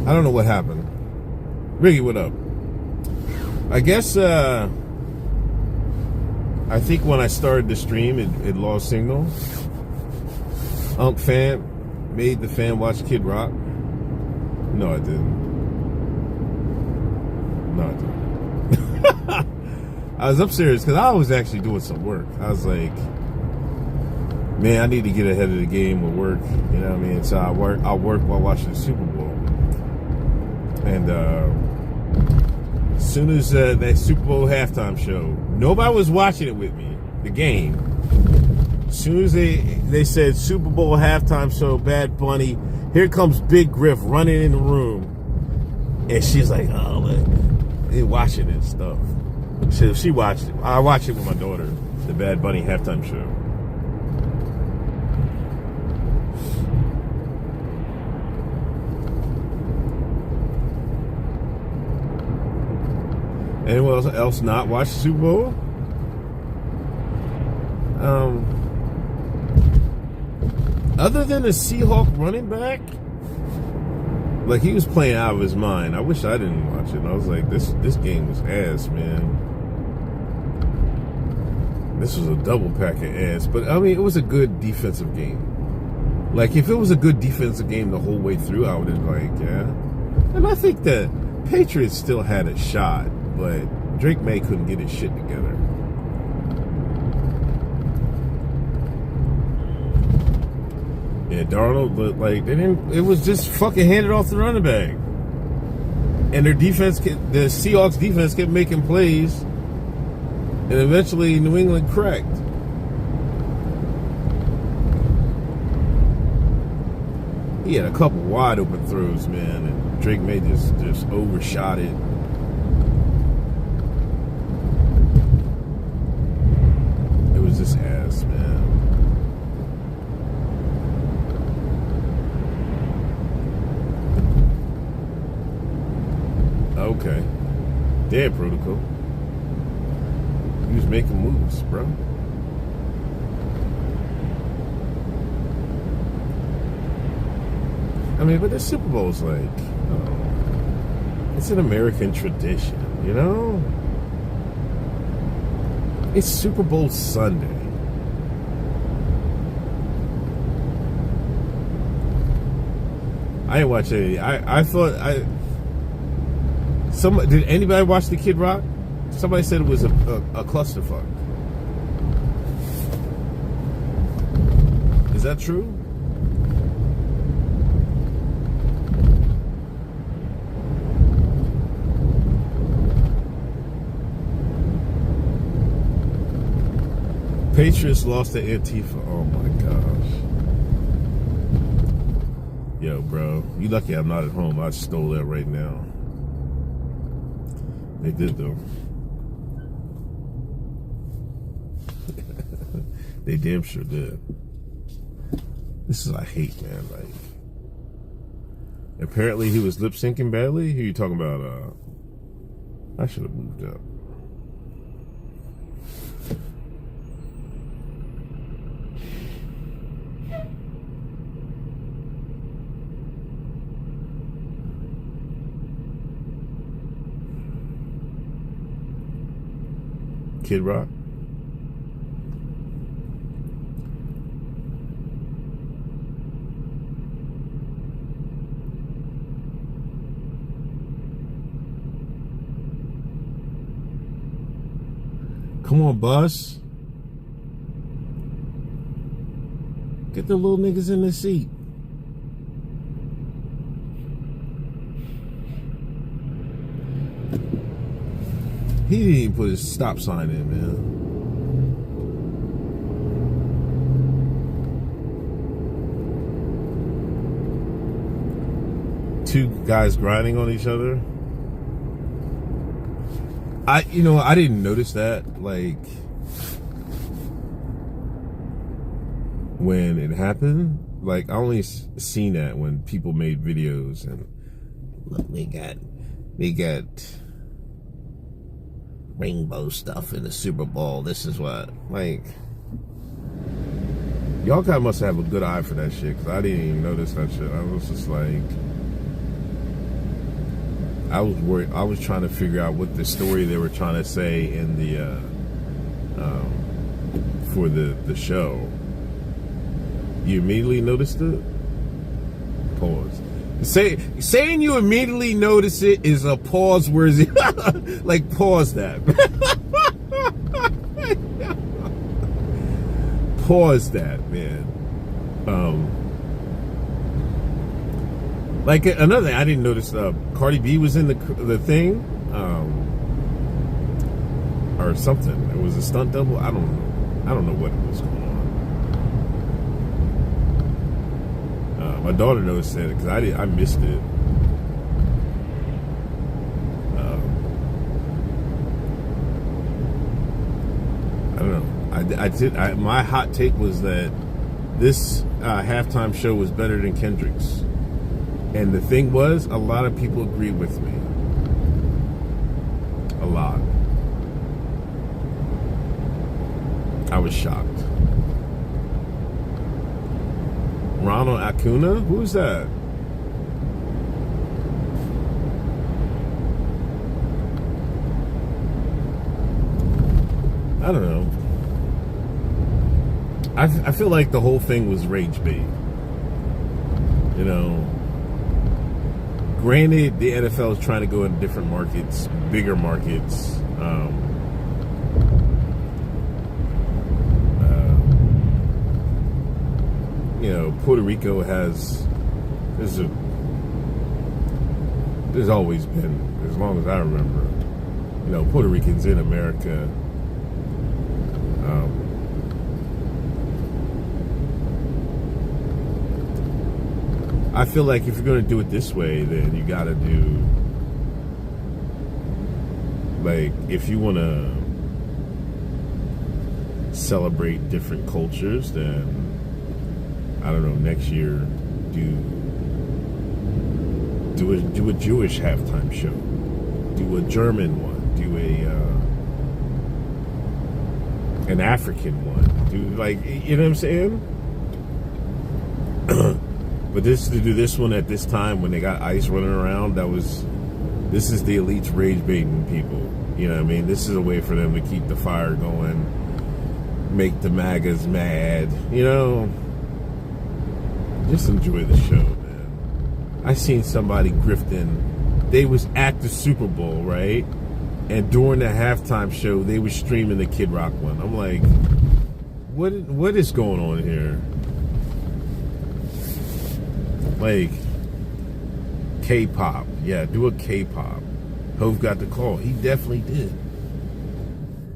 I don't know what happened. Riggy, what up? I guess, I think when I started the stream, it lost signal. Fan made the fan watch Kid Rock. No, I didn't. I was upstairs because I was actually doing some work. I was like, man, I need to get ahead of the game with work. You know what I mean? So I'll work while watching the Super Bowl. And as soon as that Super Bowl halftime show, nobody was watching it with me, the game. As soon as they said Super Bowl halftime show, Bad Bunny, here comes Big Griff running in the room. And she's like, oh, they're watching it and stuff. She watched it. I watched it with my daughter, the Bad Bunny halftime show. Anyone else not watch the Super Bowl? Other than the Seahawk running back, like he was playing out of his mind. I wish I didn't watch it. I was like, this game was ass, man. This was a double pack of ass. But I mean, it was a good defensive game. Like if it was a good defensive game the whole way through, I would have like, yeah. And I think the Patriots still had a shot, but Drake May couldn't get his shit together. Yeah, Darnold, but like they didn't. It was just fucking handed off the running back, and their defense, the Seahawks defense, kept making plays, and eventually New England cracked. He had a couple wide open throws, man, and Drake May just overshot it. It was just ass, man. Okay. Dead protocol. He was making moves, bro. I mean, but the Super Bowl's like, it's an American tradition, you know? It's Super Bowl Sunday. I didn't watch any. I thought did anybody watch the Kid Rock? Somebody said it was a clusterfuck. Is that true? Patriots lost to Antifa. Oh my gosh. Yo, bro. You lucky I'm not at home. I stole that right now. They did, though. They damn sure did. This is, I hate, man. Like, apparently he was lip syncing badly. Who are you talking about? I should have moved up. Kid Rock. Come on, Buzz. Get the little niggas in the seat. He didn't even put his stop sign in, man. Two guys grinding on each other. I didn't notice that, like, when it happened. Like, I only seen that when people made videos and look, they got rainbow stuff in the Super Bowl. This is what, like, y'all kind of must have a good eye for that shit, because I didn't even notice that shit. I was just like, I was worried. I was trying to figure out what the story they were trying to say in the for the show. You immediately noticed it? Pause. Saying you immediately notice it is a pause worthy. Like, pause that. Pause that, man. Like, another thing, I didn't notice Cardi B was in the thing, or something. It was a stunt double. I don't know what was going on. My daughter noticed it because I missed it. I don't know. My hot take was that this halftime show was better than Kendrick's. And the thing was, a lot of people agreed with me. A lot. I was shocked. Ronald Acuna? Who's that? I don't know. I feel like the whole thing was rage bait. You know, granted, the NFL is trying to go in different markets, bigger markets. You know, Puerto Rico there's always been, as long as I remember, you know, Puerto Ricans in America. I feel like if you're going to do it this way, then you got to do, like, if you want to celebrate different cultures, then I don't know, next year do a Jewish halftime show, do a German one, do an African one, do, like, you know what I'm saying? But to do this one at this time when they got ICE running around, this is the elites rage baiting people. You know what I mean? This is a way for them to keep the fire going, make the MAGAs mad, you know. Just enjoy the show, man. I seen somebody grifting. They was at the Super Bowl, right? And during the halftime show, they were streaming the Kid Rock one. I'm like, what is going on here? Like, K-pop. Yeah, do a K-pop. Hove got the call. He definitely did.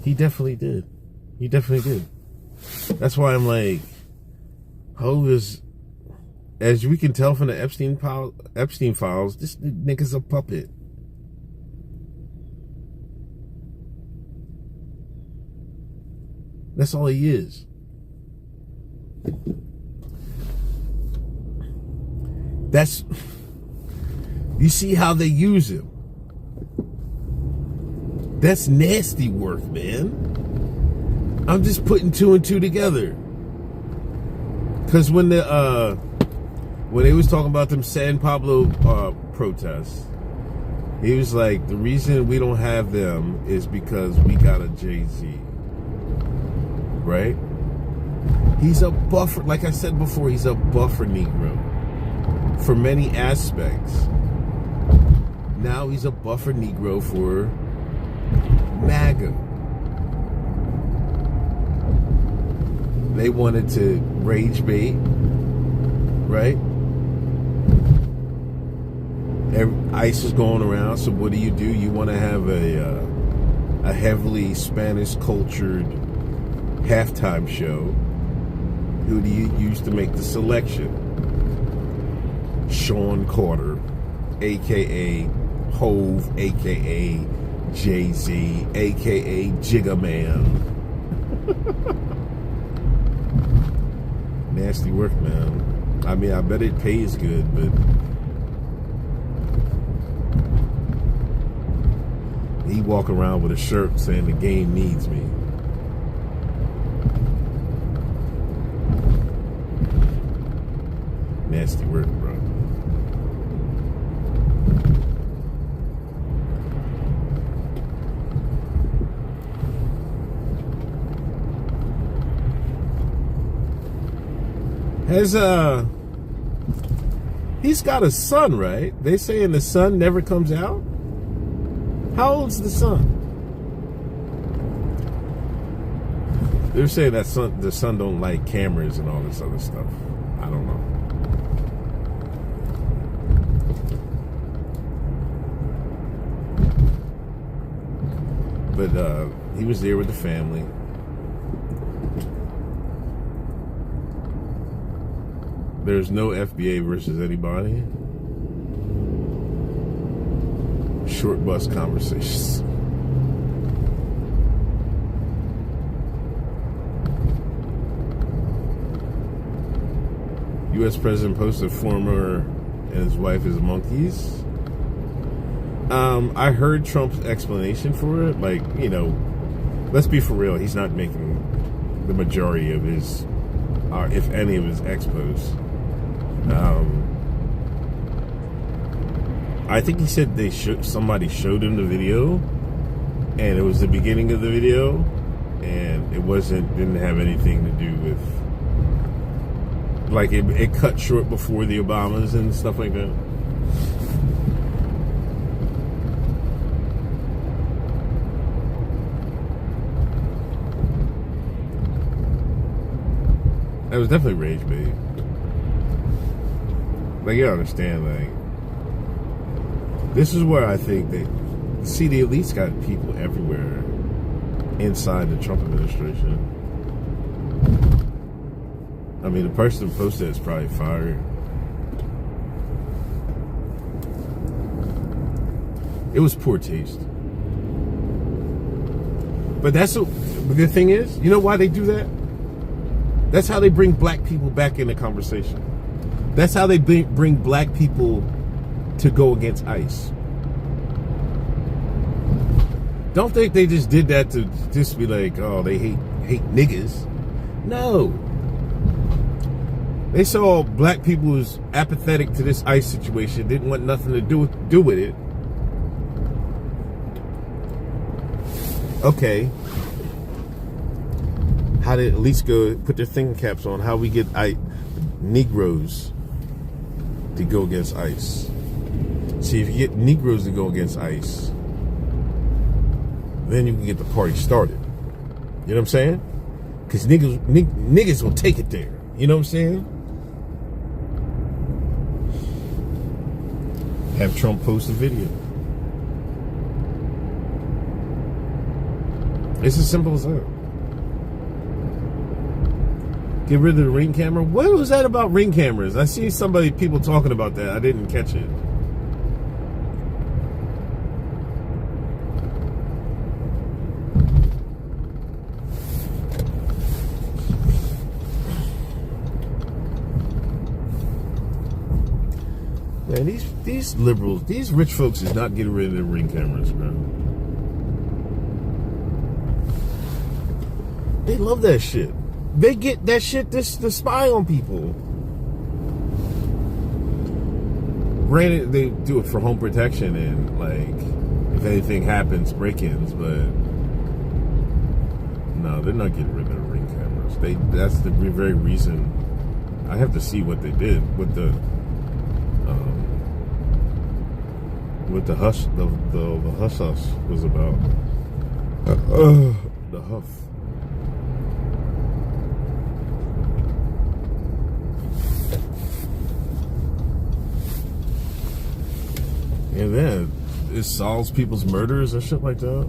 He definitely did. That's why I'm like, Hove is, as we can tell from the Epstein files, this nigga's a puppet. That's all he is. You see how they use him. That's nasty work, man. I'm just putting two and two together. Because when they was talking about them San Pablo protests, he was like, the reason we don't have them is because we got a Jay-Z. Right? He's a buffer. Like I said before, he's a buffer Negro for many aspects. Now he's a buffer Negro for MAGA. They wanted to rage bait, right? ICE is going around, so what do? You want to have a heavily Spanish cultured halftime show. Who do you use to make the selection? Sean Carter, aka Hove, aka Jay-Z, aka Jigga Man. Nasty work, man. I mean, I bet it pays good, but he walk around with a shirt saying the game needs me. Nasty work, bro. Has he's got a son, right? They saying the son never comes out. How old's the son? They're saying that the son don't like cameras and all this other stuff. I don't know. But he was there with the family. There's no FBA versus anybody. Short bus conversations. U.S. President posted former and his wife as monkeys. I heard Trump's explanation for it. Like, you know, let's be for real. He's not making the majority of his, if any of his expos. I think he said somebody showed him the video, and it was the beginning of the video, and it didn't have anything to do with, like, it cut short before the Obamas and stuff like that. It was definitely rage bait. Like, you understand, like, this is where I think the elites got people everywhere inside the Trump administration. I mean, the person who posted is probably fired. It was poor taste. But the thing is, you know why they do that? That's how they bring black people back in the conversation. That's how they bring black people to go against ICE. Don't think they just did that to just be like, oh, they hate niggas. No. They saw black people was apathetic to this ICE situation, didn't want nothing to do with it. Okay. How to at least go put their thinking caps on how we get Negroes to go against ICE. See, if you get Negroes to go against ICE, then you can get the party started. You know what I'm saying? Because niggas will take it there. You know what I'm saying? Have Trump post a video. It's as simple as that. Get rid of the Ring camera. What was that about Ring cameras? I see people talking about that. I didn't catch it. Man, these liberals, these rich folks is not getting rid of their Ring cameras, man. They love that shit. They get that shit to spy on people. Granted, they do it for home protection and, like, if anything happens, break-ins, but no, they're not getting rid of their Ring cameras. That's the very reason. I have to see what they did with the hush, the hush was about. The huff. And then it solves people's murders and shit like that.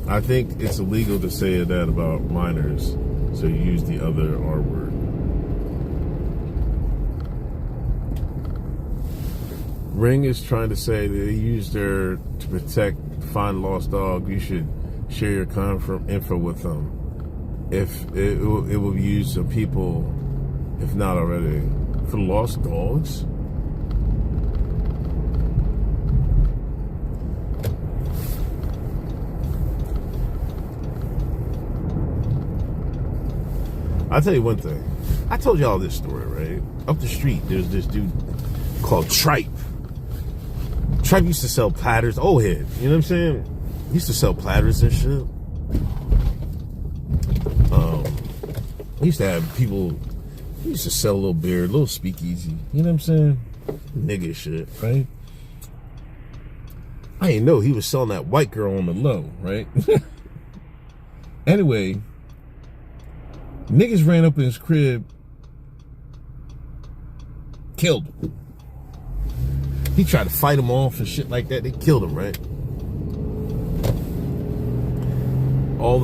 I think it's illegal to say that about minors, so you use the other R word. Ring is trying to say that they use to find lost dog. You should share your info with them. If it will use some people, if not already, for lost dogs. I'll tell you one thing. I told y'all this story, right? Up the street, there's this dude called Tripe. Tripe used to sell platters. Old head. You know what I'm saying? He used to sell platters and shit. He used to have people He used to sell a little beer, a little speakeasy. You know what I'm saying? Nigga shit, right? I didn't know he was selling that white girl on the low, right? Anyway, niggas ran up in his crib, killed him. He tried to fight him off and shit like that. They killed him, right? All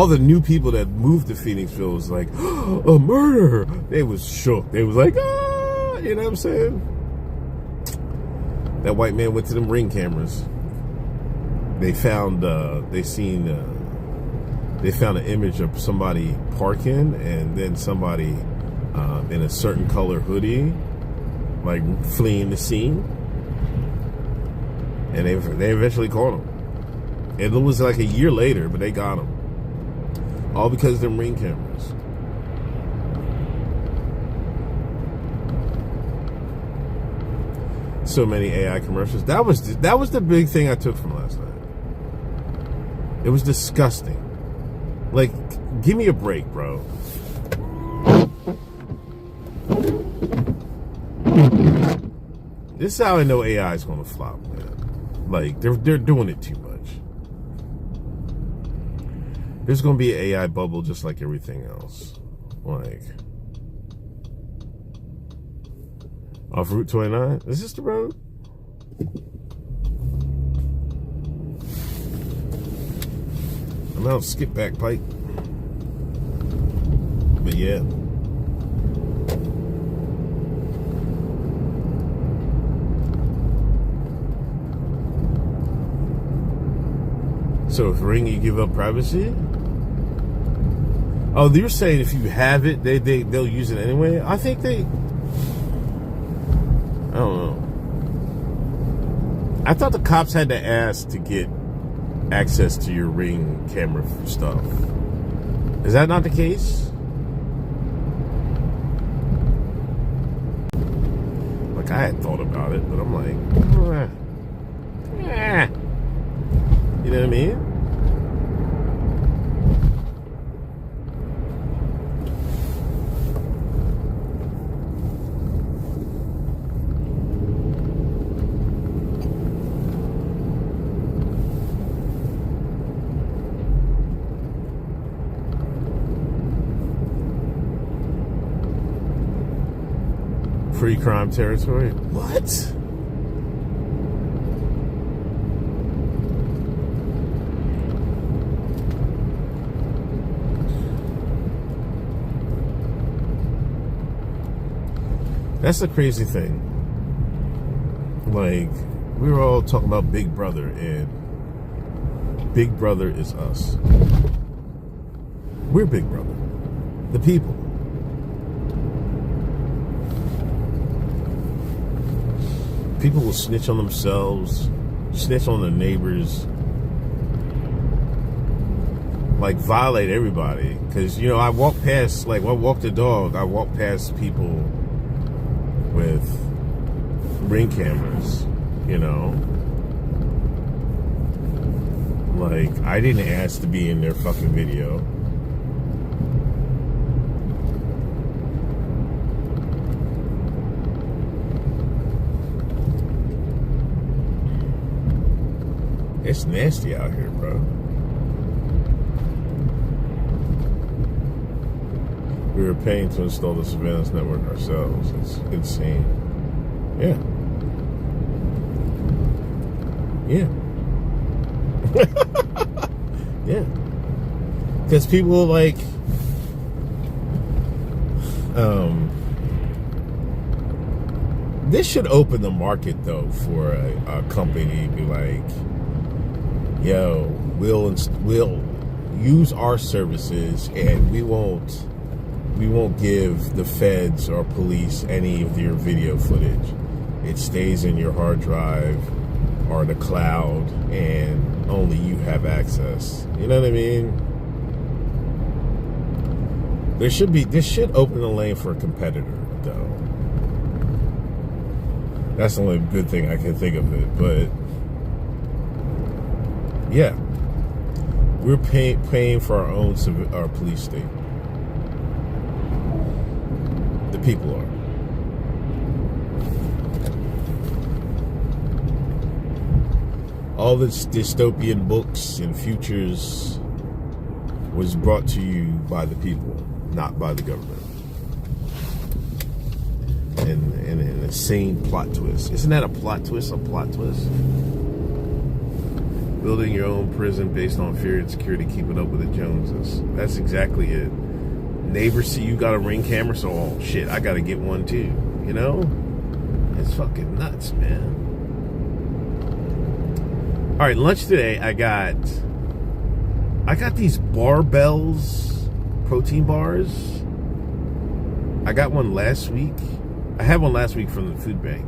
the new people that moved to Phoenixville was like, a murder. They was shook. They was like, ah, you know what I'm saying? That white man went to them Ring cameras. They found they found an image of somebody parking and then somebody in a certain color hoodie, like fleeing the scene. And they eventually caught him. And it was like a year later, but they got him. All because of them Ring cameras. So many AI commercials. That was the big thing I took from last night. It was disgusting. Like, give me a break, bro. This is how I know AI is gonna flop, man. Like, they're doing it too much. There's gonna be an AI bubble just like everything else. Like, off Route 29? Is this the road? I'm out Skip Back Pike. But yeah. So if Ring, you give up privacy? Oh, you're saying if you have it, they'll use it anyway? I think I don't know. I thought the cops had to ask to get access to your Ring camera stuff. Is that not the case? Like, I had thought about it, but I'm like, you know what I mean? Free crime territory? What? That's the crazy thing. Like, we were all talking about Big Brother, and Big Brother is us. We're Big Brother. The people. People will snitch on themselves, snitch on their neighbors, like violate everybody. Because, you know, I walk past, like, when I walk the dog, I walk past people with Ring cameras, you know. Like, I didn't ask to be in their fucking video. It's nasty out here, bro. We were paying to install the surveillance network ourselves. It's insane. Yeah. Yeah. Yeah. Because people like, this should open the market though for a company to be like, yo, we'll use our services and we won't give the feds or police any of your video footage. It stays in your hard drive or the cloud and only you have access. You know what I mean? This should open the lane for a competitor though. That's the only good thing I can think of it, but yeah, we're paying for our police state. people are. All this dystopian books and futures was brought to you by the people, not by the government. And an insane plot twist. Isn't that a plot twist? A plot twist? Building your own prison based on fear and security, keeping up with the Joneses. That's exactly it. Neighbors see you got a Ring camera, so oh shit, I gotta get one too. You know? It's fucking nuts, man. Alright, lunch today, I got these barbells protein bars. I got one last week. I had one last week from the food bank.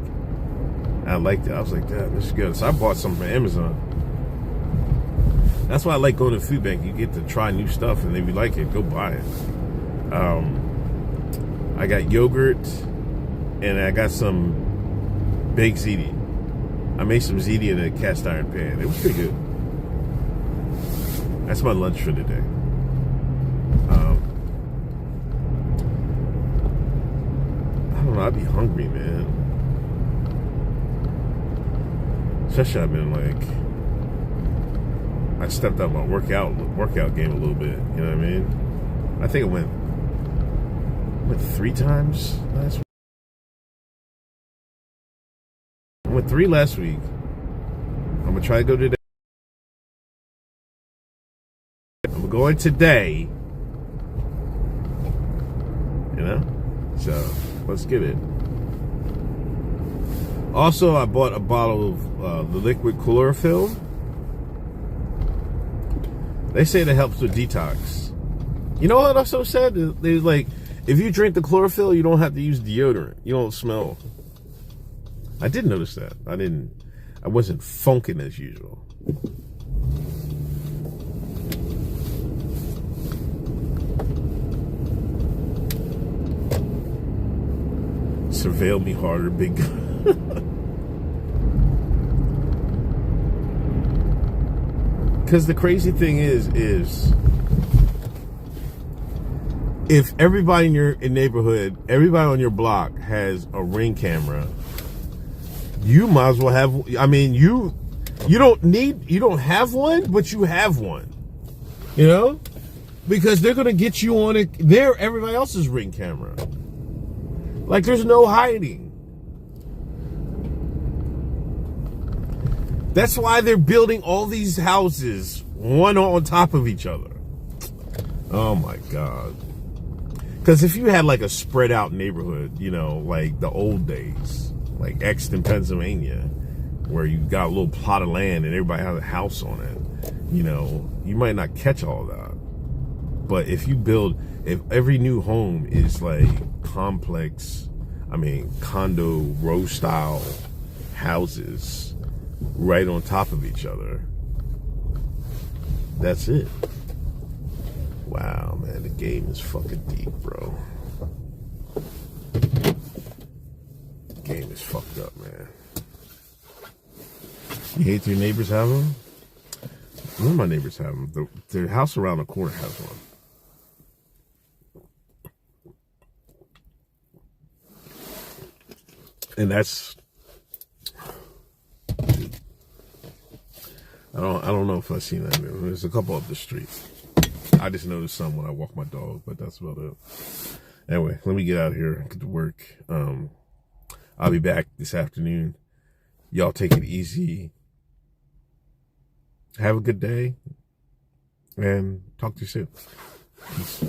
I liked it. I was like, damn, this is good. So I bought some from Amazon. That's why I like going to the food bank. You get to try new stuff, and if you like it, go buy it. I got yogurt, and I got some baked ziti. I made some ziti in a cast iron pan. It was pretty good. That's my lunch for today. I don't know. I'd be hungry, man. Especially I've been like, I stepped up my workout game a little bit. You know what I mean? I think I went 3 times last week. I went 3 last week. I'm gonna try to go today. I'm going today. You know? So let's get it. Also, I bought a bottle of the liquid chlorophyll. They say that helps with detox. You know what I also said? They like, if you drink the chlorophyll, you don't have to use deodorant. You don't smell. I did notice that. I wasn't funking as usual. Surveil me harder, big guy. Because the crazy thing is if everybody in your neighborhood, everybody on your block has a Ring camera, you might as well have. I mean, you don't have one, but you have one. You know, because they're gonna get you on it. They're everybody else's Ring camera. Like there's no hiding. That's why they're building all these houses, one on top of each other. Oh my God. Because if you had like a spread out neighborhood, you know, like the old days, like Exton, Pennsylvania, where you got a little plot of land and everybody has a house on it, you know, you might not catch all that. But if every new home is like condo row style houses, right on top of each other. That's it. Wow, man, the game is fucking deep, bro. The game is fucked up, man. You hate your neighbors have them? None of my neighbors have them. The house around the corner has one. And that's, I don't know if I've seen that. There's a couple up the street. I just noticed some when I walk my dog, but that's about it. Anyway, let me get out of here and get to work. I'll be back this afternoon. Y'all take it easy. Have a good day. And talk to you soon. Peace.